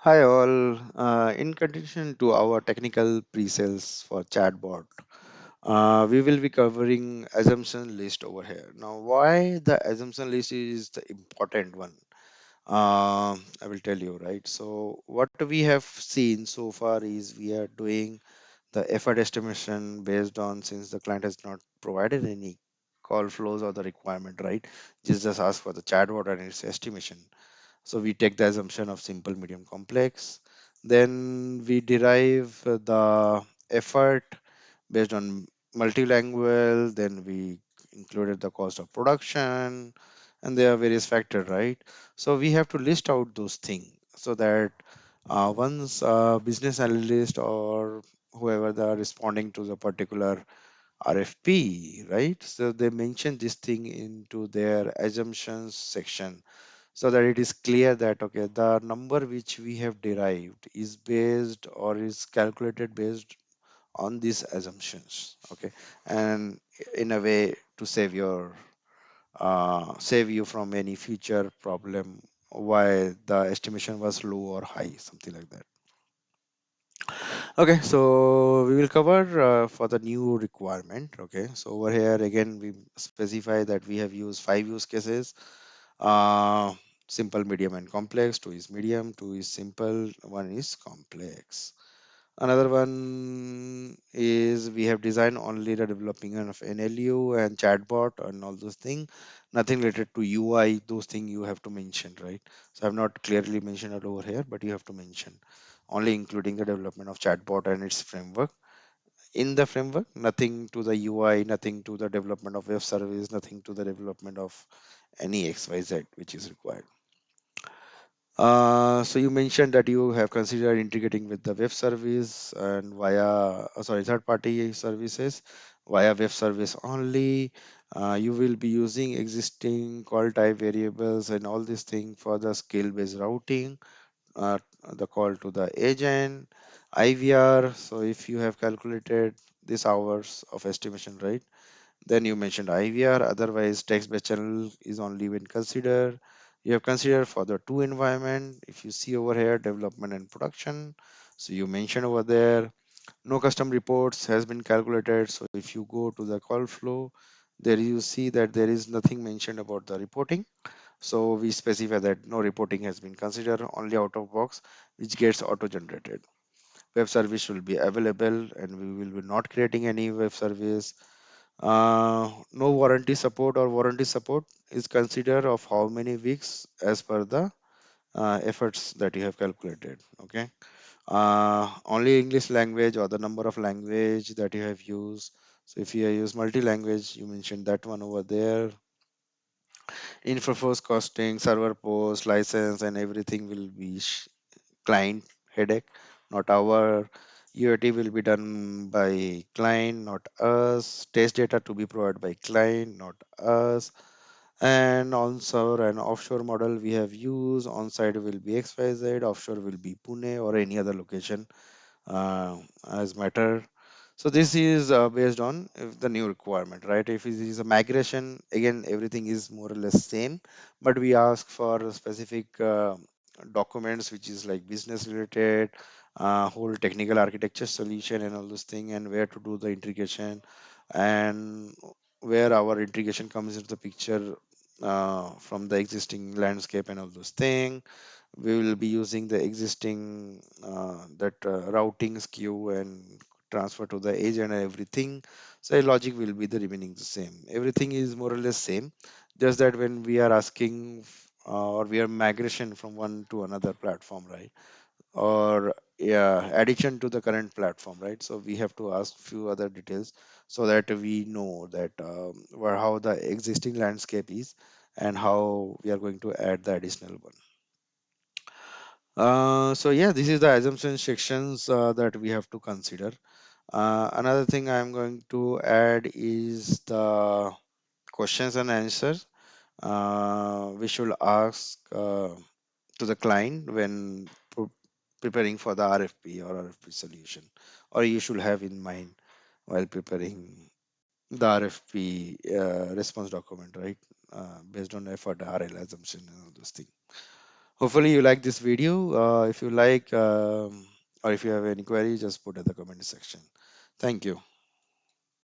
Hi all. In continuation to our technical pre-sales for chatbot, we will be covering assumption list over here. Now, why the assumption list is the important one? I will tell you, right? So, what we have seen so far is we are doing the effort estimation based on since the client has not provided any call flows or the requirement, right? Just ask for the chatbot and its estimation. So we take the assumption of simple, medium, complex. Then we derive the effort based on multilingual. Then we included the cost of production, and there are various factors, right? So we have to list out those things so that once a business analyst or whoever they are responding to the particular RFP, right? So they mention this thing into their assumptions section so that it is clear that okay, the number which we have derived is based or is calculated based on these assumptions, okay, and in a way to save you from any future problem why the estimation was low or high, something like that. Okay, so we will cover for the new requirement. Okay, so over here again we specify that we have used 5 use cases. uh, Simple, medium, and complex. Two is medium, two is simple, one is complex. Another one is we have designed only the developing of NLU and chatbot and all those things. Nothing related to UI, those things you have to mention, right? So I've not clearly mentioned it over here, but you have to mention only including the development of chatbot and its framework. In the framework, nothing to the UI, nothing to the development of web service, nothing to the development of any XYZ which is required. So you mentioned that you have considered integrating with the web service and third-party services via web service only. You will be using existing call type variables and all these things for the skill-based routing, uh, the call to the agent, IVR. So if you have calculated these hours of estimation, right? Then you mentioned IVR, otherwise text-based channel is only been considered. You have considered for the two environment. If you see over here, development and production. So you mentioned over there, no custom reports has been calculated. So if you go to the call flow, there you see that there is nothing mentioned about the reporting. So we specify that no reporting has been considered, only out of box, which gets auto generated. Web service will be available and we will be not creating any web service. No warranty support or warranty support is considered of how many weeks as per the efforts that you have calculated. Okay. Only English language or the number of language that you have used. So if you use multi-language, you mentioned that one over there. Infra costing, server post, license, and everything will be client headache, not our. UAT will be done by client, not us. Test data to be provided by client, not us. And onshore and offshore model we have used. On-site will be XYZ, offshore will be Pune or any other location uh, as matter. So this is based on if the new requirement, right? If it is a migration, again everything is more or less same, but we ask for specific documents which is like business related, whole technical architecture solution and all those things, and where to do the integration, and where our integration comes into the picture from the existing landscape and all those things. We will be using the existing that routing skew and transfer to the agent and everything. So logic will be the remaining the same. Everything is more or less same, just that when we are asking or we are migration from one to another platform, right? Or yeah, addition to the current platform, right? So we have to ask few other details so that we know that where how the existing landscape is and how we are going to add the additional one. So yeah, this is the assumption sections that we have to consider. Another thing I'm going to add is the questions and answers we should ask to the client when preparing for the RFP or RFP solution, or you should have in mind while preparing the RFP response document, right? Based on effort, RL assumption, and all those things. Hopefully you like this video. If you like or if you have any query, just put in the comment section. Thank you.